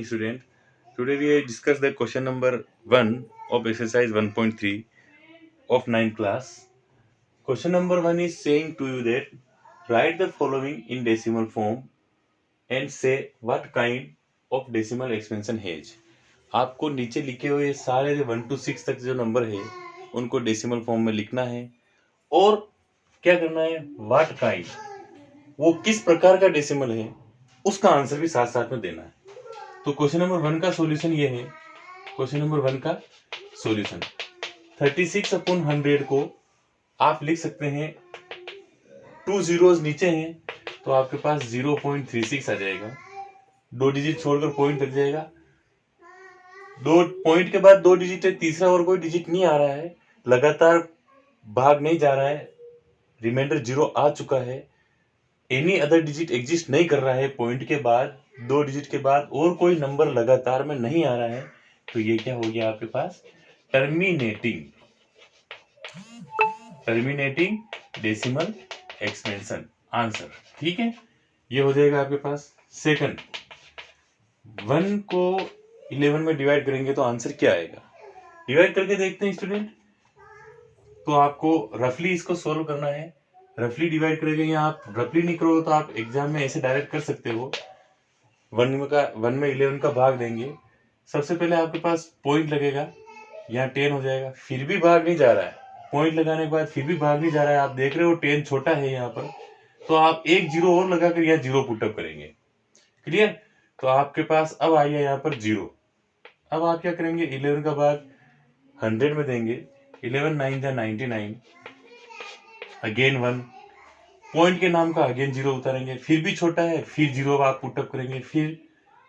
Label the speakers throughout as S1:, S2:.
S1: student. Today we discuss the question number 1 of exercise 1.3 of 9th class. Question number 1 is saying to you that write the following in decimal form and say what kind of decimal expansion has. आपको नीचे लिखे हुए सारे 1 to 6 तक जो number है उनको decimal form में लिखना है और क्या करना है, व्हाट काइंड, वो किस प्रकार का डेसिमल है उसका आंसर भी साथ साथ में देना है। तो क्वेश्चन नंबर 1 का सॉल्यूशन ये है। क्वेश्चन नंबर 1 का सॉल्यूशन 36/100 को आप लिख सकते हैं, 2 जीरोस नीचे हैं तो आपके पास 0.36 आ जाएगा, 2 डिजिट छोड़कर पॉइंट लग जाएगा, 2 पॉइंट के बाद 2 डिजिट है, तीसरा और कोई डिजिट नहीं आ रहा है, लगातार भाग नहीं जा रहा है, रिमाइंडर 0 आ चुका है, एनी अदर डिजिट एग्जिस्ट नहीं कर रहा है, पॉइंट के बाद 2 डिजिट के बाद और कोई नंबर लगातार में नहीं आ रहा है, तो ये क्या हो गया आपके पास, टर्मिनेटिंग डेसिमल एक्सपेंशन आंसर। ठीक है, ये हो जाएगा आपके पास। सेकंड, 1 को 11 में डिवाइड करेंगे तो आंसर क्या आएगा, डिवाइड करके देखते हैं स्टूडेंट। तो आपको रफली इसको सोल्व करना है, रफली डिवाइड करेंगे, या आप रफली नहीं करोगे तो आप एग्जाम में ऐसे डायरेक्ट कर सकते हो। 1 में 11 का भाग देंगे, सबसे पहले आपके पास पॉइंट लगेगा, यहाँ 10 हो जाएगा, फिर भी भाग नहीं जा रहा है, पॉइंट लगाने के बाद फिर भी भाग नहीं जा रहा है, आप देख रहे हो 10 छोटा है यहाँ पर, तो आप एक 0 और लगाकर यहाँ 0 पुटअप करेंगे। क्लियर, तो आपके पास अब आइए यहाँ पर 0। अब आप क्या करेंगे, 11 का भाग 100 में देंगे, 11 9 जा 99, अगेन 1, पॉइंट के नाम का अगेन 0 उतारेंगे, फिर भी छोटा है, फिर 0 आप पुटअप करेंगे, फिर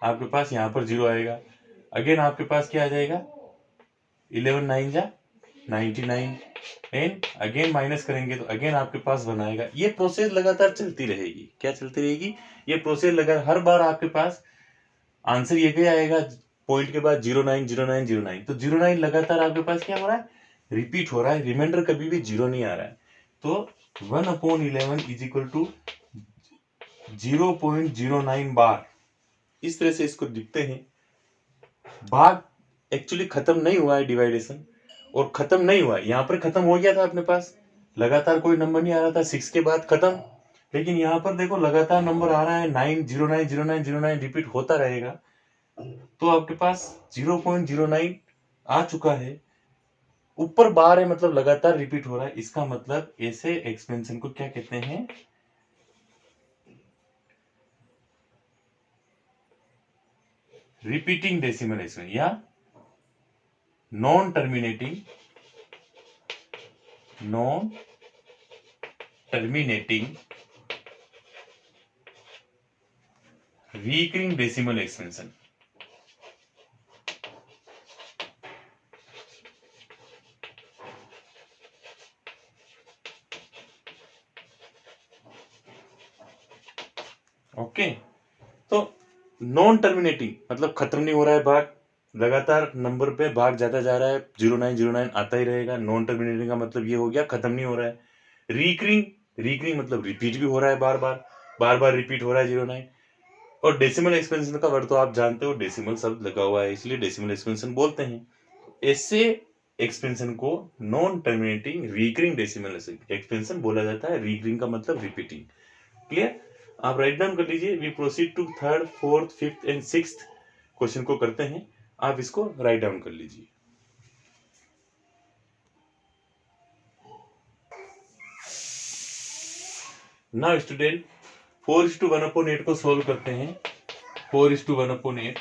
S1: आपके पास यहाँ पर 0 आएगा, अगेन आपके पास क्या आ जाएगा, 11 9 जा 99 एंड अगेन माइनस करेंगे तो अगेन आपके पास 1 आएगा। ये प्रोसेस लगातार चलती रहेगी। क्या चलती रहेगी, ये प्रोसेस लगा, हर बार आपके पास आंसर ये क्या आएगा, पॉइंट के बाद 09 09 09, तो 09 लगातार आपके पास क्या हो रहा है, रिपीट हो रहा है, रिमाइंडर कभी भी 0 नहीं आ रहा है। तो 1/11 इज इक्वल टू 0.09 बार, इस तरह से इसको लिखते हैं। भाग एक्चुअली खत्म नहीं हुआ है, डिवाइडेशन और खत्म नहीं हुआ है, यहाँ पर खत्म हो गया था अपने पास, लगातार कोई नंबर नहीं आ रहा था, 6 के बाद खत्म, लेकिन यहाँ पर देखो लगातार नंबर आ रहा है, 9 09 09 09 रिपीट होता रहेगा, तो आपके पास 0.09 आ चुका है, ऊपर बार है, मतलब लगातार रिपीट हो रहा है, इसका मतलब ऐसे एक्सपेंशन को क्या कहते हैं, रिपीटिंग डेसिमल एक्सपेंशन या non terminating recurring decimal expansion. Okay, तो नॉन टर्मिनेटिंग मतलब खत्म नहीं हो रहा है भाग, लगातार नंबर पे भाग जाता जा रहा है, 09 09 आता ही रहेगा। नॉन टर्मिनेटिंग का मतलब ये हो गया खत्म नहीं हो रहा है। रिकरिंग मतलब रिपीट भी हो रहा है, बार बार रिपीट हो रहा है 09। और डेसिमल एक्सपेंशन का वर्ड तो आप जानते हो, डेसिमल शब्द लगा हुआ है इसलिए डेसिमल एक्सपेंशन बोलते हैं। ऐसे एक्सपेंशन को non terminating recurring decimal expansion बोला जाता है। रिकरिंग का मतलब रिपीटिंग। क्लियर, आप राइट डाउन कर लीजिए। We proceed to 3rd 4th 5th and 6th question को करते हैं, आप इसको राइट डाउन कर लीजिए। नाउ स्टूडेंट 4:1/8 को सोल्व करते हैं। 4:1/8,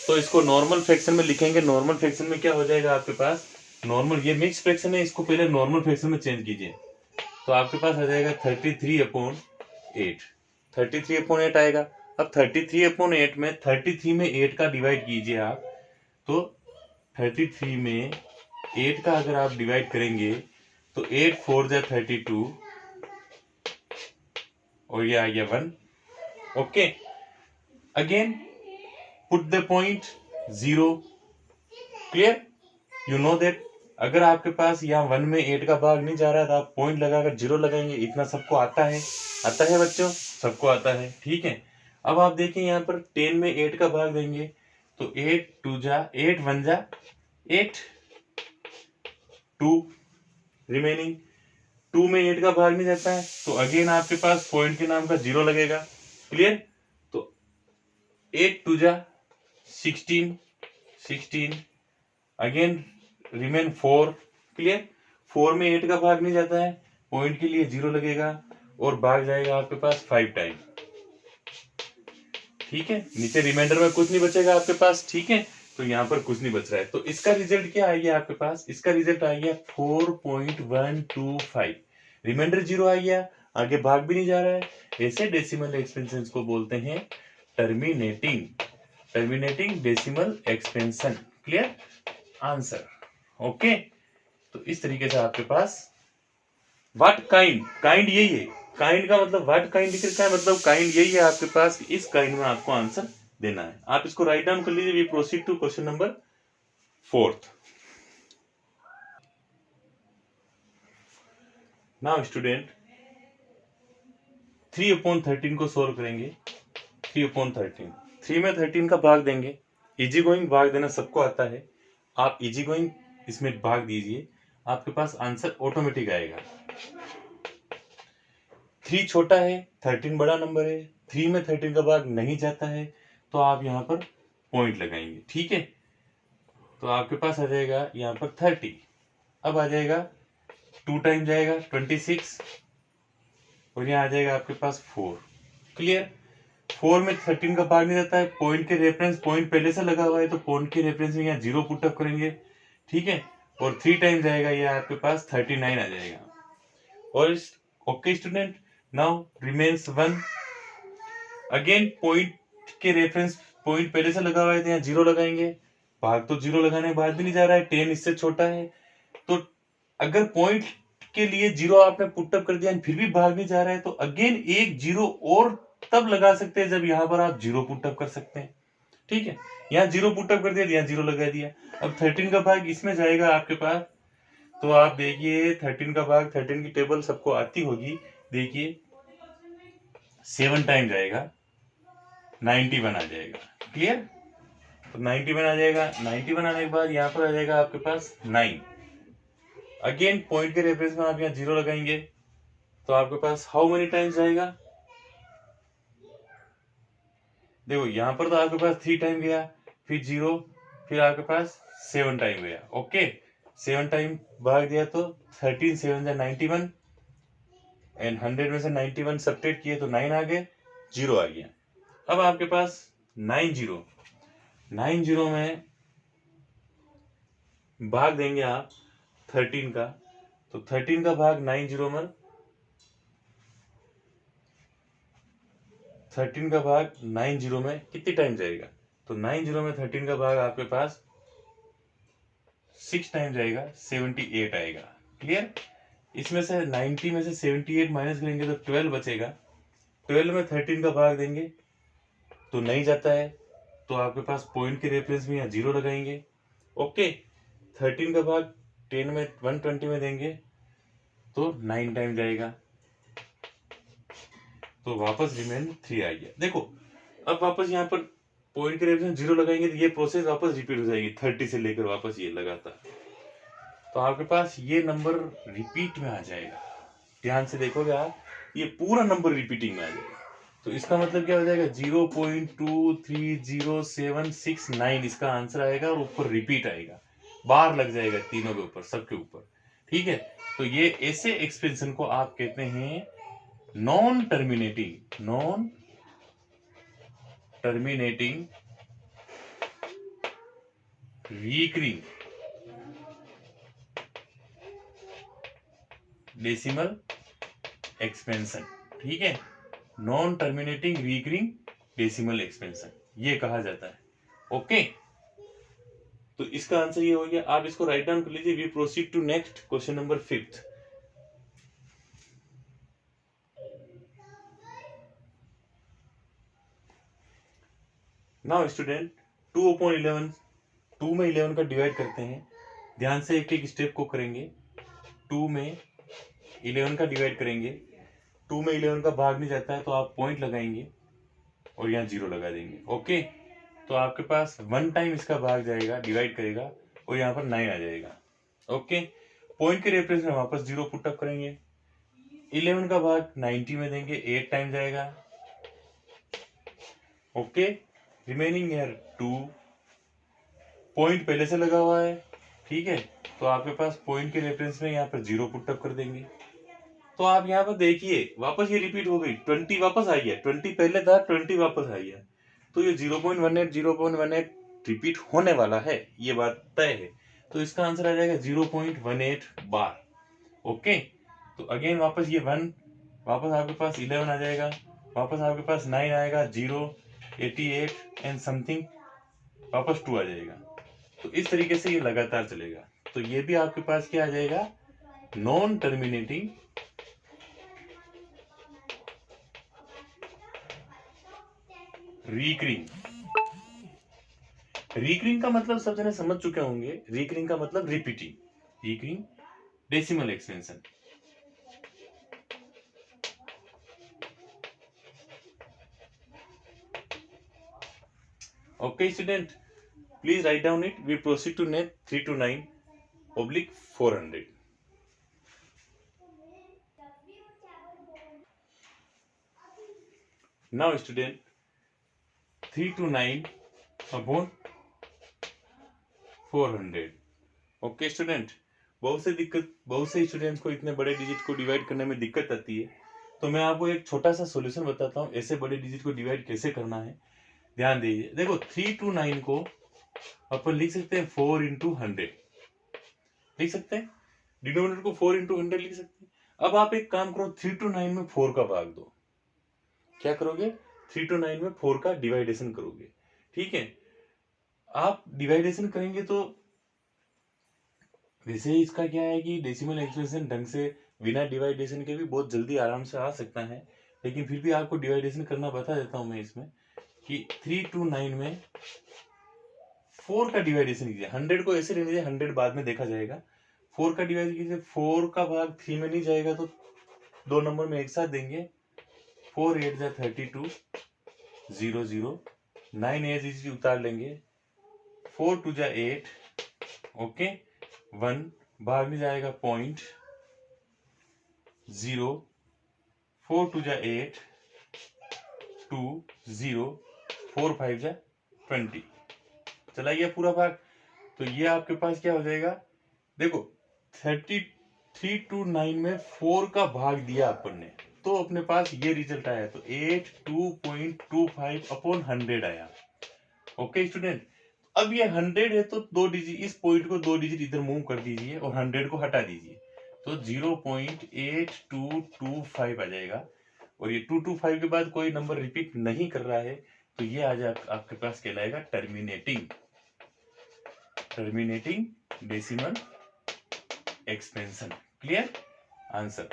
S1: तो इसको नॉर्मल फ्रैक्शन में लिखेंगे। नॉर्मल फ्रैक्शन में क्या हो जाएगा आपके पास, नॉर्मल, ये मिक्स फ्रैक्शन है, इसको पहले नॉर्मल फ्रैक्शन में चेंज कीजिए, तो आपके पास आ जाएगा 33/8। 33/8 आएगा। अब 33/8 में 33 में 8 का डिवाइड कीजिए आप, तो 33 में 8 का अगर आप डिवाइड करेंगे तो 8 4 जा 32 और ये आ गया 1। Okay, again put the point 0। Clear, you know that अगर आपके पास यहाँ 1 में 8 का भाग नहीं जा रहा है तो आप पॉइंट लगाकर 0 लगाएंगे। इतना सबको आता है, आता है बच्चों, सबको आता है। ठीक है, अब आप देखें यहाँ पर 10 में 8 का भाग देंगे तो 8 2 जा 8 1 जा 8, 2 रिमेनिंग। 2 में 8 का भाग नहीं जाता है तो अगेन आपके पास पॉइंट के नाम का 0 लगेगा। क्लियर? तो 8 2 जा 16, 16 अगेन रिमेन 4। क्लियर? 4 में 8 का भाग नहीं जाता है, पॉइंट के लिए 0 लगेगा और भाग जाएगा आपके पास 5 टाइम। ठीक है, नीचे रिमाइंडर में कुछ नहीं बचेगा आपके पास। ठीक है, तो यहाँ पर कुछ नहीं बच रहा है, तो इसका रिजल्ट क्या आ गया आपके पास? इसका रिजल्ट आ गया 4.125। रिमाइंडर 0 आ गया, आगे भाग भी नहीं जा रहा है। ऐसे डेसिमल एक्सपेंशन को बोलते हैं terminating decimal expansion. Clear? Answer okay. तो इस तरीके से आपके पास व्हाट काइंड यही है। काइंड का मतलब व्हाट काइंड लिख रखा है, मतलब काइंड यही है आपके पास कि इस काइंड में आपको आंसर देना है। आप इसको राइट डाउन कर लीजिए। We proceed to question number 4। Now student 3/13 को सोल्व करेंगे। 3/13 3 में 13 का भाग देंगे। इजी गोइंग भाग देना सबको आता है, आप इजी गोइंग इसमें भाग दीजिए, आपके पास आंसर ऑटोमेटिक आएगा। 3 छोटा है, 13 बड़ा नंबर है। 3 में 13 का भाग नहीं जाता है तो आप यहाँ पर पॉइंट लगाएंगे। ठीक है, तो आपके पास आ जाएगा यहाँ पर 30। अब आ जाएगा 2 टाइम जाएगा 26 और यहाँ आ जाएगा आपके पास 4। क्लियर? 4 में 13 का भाग नहीं जाता है, पॉइंट के रेफरेंस पॉइंट पहले से लगा हुआ है तो पॉइंट के रेफरेंस में यहाँ 0 पुटअप करेंगे। ठीक है, और 3 टाइम जाएगा, ये आपके पास 39 आ जाएगा। और okay student, now remains 1। Again point के रेफरेंस पॉइंट पहले से लगा हुआ है तो यहाँ 0 लगाएंगे। भाग तो 0 लगाने के बाद भी नहीं जा रहा है, 10 इससे छोटा है। तो अगर पॉइंट के लिए 0 आपने पुटअप कर दिया फिर भी भाग नहीं जा रहा है तो अगेन एक 0 और तब लगा सकते हैं जब यहाँ पर आप 0 पुटअप कर सकते हैं। ठीक है, यहाँ 0 पुटअप कर दिया, यहाँ 0 लगा दिया। अब 13 का भाग इसमें जाएगा आपके पास, तो आप देखिए 13 का भाग, 13 की टेबल सबको आती होगी। देखिए 7 टाइम जाएगा, 91 आ जाएगा। क्लियर? तो 91 आ जाएगा। 91 आने के बाद यहाँ पर आ जाएगा आपके पास 9। अगेन पॉइंट के रेफरेंस में आप यहाँ 0 लगाएंगे तो आपके पास हाउ मेनी टाइम्स जाएगा? देखो यहाँ पर तो आपके पास 3 टाइम गया, फिर 0, फिर आपके पास 7 टाइम गया। ओके, 7 टाइम भाग दिया तो 13 7 जा 91 एंड 100 में से 91 सब्ट्रैक्ट किए तो 9 आ गए, 0 आ गया। अब आपके पास 90 में भाग देंगे आप 13 का, तो 13 का भाग 90 में, 13 का भाग 90 में कितनी टाइम जाएगा? तो 90 में 13 का भाग आपके पास 6 टाइम जाएगा, 78 आएगा। क्लियर? इसमें से 90 में से 78 माइनस करेंगे तो 12 बचेगा। 12 में 13 का भाग देंगे तो नहीं जाता है तो आपके पास पॉइंट के रेफरेंस में यहाँ 0 लगाएंगे। ओके, 13 का भाग 10 में 120 में देंगे तो 9 टाइम जाएगा, तो वापस रिमेन 3 आ गया। देखो अब वापस यहाँ पर पॉइंट के रेफरेंस 0 लगाएंगे तो ये प्रोसेस वापस रिपीट हो जाएगी 30 से लेकर वापस ये लगातार, तो आपके पास ये नंबर रिपीट में आ जाएगा। ध्यान से देखोगे आप, ये पूरा नंबर रिपीटिंग में आ जाएगा। तो इसका मतलब क्या हो जाएगा? 0.23079 इसका आंसर आएगा और ऊपर रिपीट आएगा, बार लग जाएगा तीनों के ऊपर, सबके ऊपर। ठीक है, तो ये ऐसे एक्सपेंशन को आप कहते हैं non terminating recurring decimal expansion. ठीक है, non terminating recurring decimal expansion ये कहा जाता है। ओके, तो इसका आंसर ये हो गया। आप इसको राइट डाउन कर लीजिए। We proceed to next question number 5। Now student 2/11 2 में 11 का डिवाइड करते हैं। ध्यान से एक एक स्टेप को करेंगे। 2 में 11 का डिवाइड करेंगे। 2 में 11 का भाग नहीं जाता है तो आप पॉइंट लगाएंगे और यहाँ 0 लगा देंगे। ओके, तो तो आपके पास 1 टाइम इसका भाग जाएगा, डिवाइड करेगा, और यहाँ पर 9 आ जाएगा। ओके, पॉइंट के रेफरेंस में वापस 0 पुट अप करेंगे। 11 का भाग 90 में देंगे, 8 टाइम जाएगा। ओके, रिमेनिंग है 2, पॉइंट पहले से लगा हुआ है, ठीक है, तो आपके पास पॉइंट के रेफरेंस में यहाँ पर 0 पुट अप कर देंगे। तो आप यहाँ पर देखिए वापस ये रिपीट हो गई, 20 वापस आई है, 20 पहले था, 20 वापस आई है, तो ये 0.18 रिपीट होने वाला है, ये बात तय है। तो इसका आंसर आ जाएगा 0.18 बार। ओके, तो अगेन वापस ये 1, वापस आपके पास 11 आ जाएगा, वापस आपके पास 9 आएगा, 0, 88 एंड समथिंग, वापस 2 आ जाएगा। तो इस तरीके से ये लगातार चलेगा। तो ये भी आपके पास क्या आ जाएगा, नॉन टर्मिनेटिंग रिकरिंग। रिकरिंग का मतलब सब जने समझ चुके होंगे, रिकरिंग का मतलब repeating, recurring decimal expansion. Okay student, please write down it. We proceed to next 329/400। Now student 329/400। Okay student, बहुत से स्टूडेंट्स को इतने बड़े डिजिट को डिवाइड करने में दिक्कत आती है, तो मैं आपको एक छोटा सा सॉल्यूशन बताता हूँ ऐसे बड़े डिजिट को डिवाइड कैसे करना है। ध्यान दीजिए, देखो 329 को अपन लिख सकते हैं 4 × 100, लिख सकते हैं, डिनोमिनेटर को 4 × 100 लिख सकते हैं। अब आप एक काम करो, 329 में 4 का भाग दो। क्या करोगे, 329 में 4 का डिवाइडेशन करोगे, ठीक है। आप डिवाइडेशन करेंगे तो वैसे इसका क्या है कि डेसिमल एक्सप्रेशन ढंग से बिना डिवाइडेशन के भी बहुत जल्दी आराम से आ सकता है, लेकिन फिर भी आपको डिवाइडेशन करना बता देता हूं मैं इसमें कि 329 में 4 का डिवाइडेशन कीजिए। 100 को ऐसे रहने दीजिए, 100 बाद में देखा जाएगा। 4 का डिवाइड कीजिए, 4 का भाग 3 में नहीं जाएगा तो 2 नंबर में एक साथ देंगे। 4 8 जा 32, 0 0, 9 एज इजी उतार लेंगे, 4 2 जा 8, ओके, 1 भाग नहीं जाएगा, 0.0, 4 2 जा 8, 2 0, 4 5 जा 20, चला गया पूरा भाग। तो ये आपके पास क्या हो जाएगा, देखो 329 में 4 का भाग दिया अपन ने, तो अपने पास ये रिजल्ट आया, तो 82.25/100 आया। ओके स्टूडेंट, अब ये 100 है तो 2 डिजिट, इस पॉइंट को 2 डिजिट इधर मूव कर दीजिए और 100 को हटा दीजिए, तो 0.8225 आ जाएगा। और ये 225 के बाद कोई नंबर रिपीट नहीं कर रहा है, तो ये आज आपके पास कहलाएगा terminating decimal expansion. Clear answer.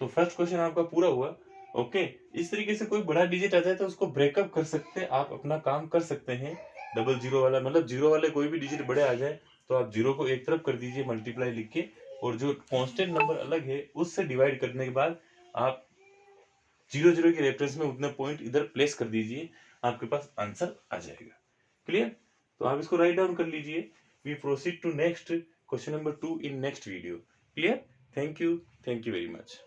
S1: तो फर्स्ट क्वेश्चन आपका पूरा हुआ। ओके, इस तरीके से कोई बड़ा डिजिट आ जाए तो उसको ब्रेकअप कर सकते हैं, आप अपना काम कर सकते हैं। डबल जीरो वाला मतलब जीरो वाले कोई भी डिजिट बड़े आ जाए तो आप जीरो को एक तरफ कर दीजिए मल्टीप्लाई लिख के, और जो कांस्टेंट नंबर अलग है उससे डिवाइड करने के बाद आप 0 0 के रेफरेंस में उतने पॉइंट इधर प्लेस कर दीजिए, आपके पास आंसर आ जाएगा। क्लियर, तो आप इसको राइट डाउन कर लीजिए। We proceed to next question number 2 in next video. Clear, thank you very much.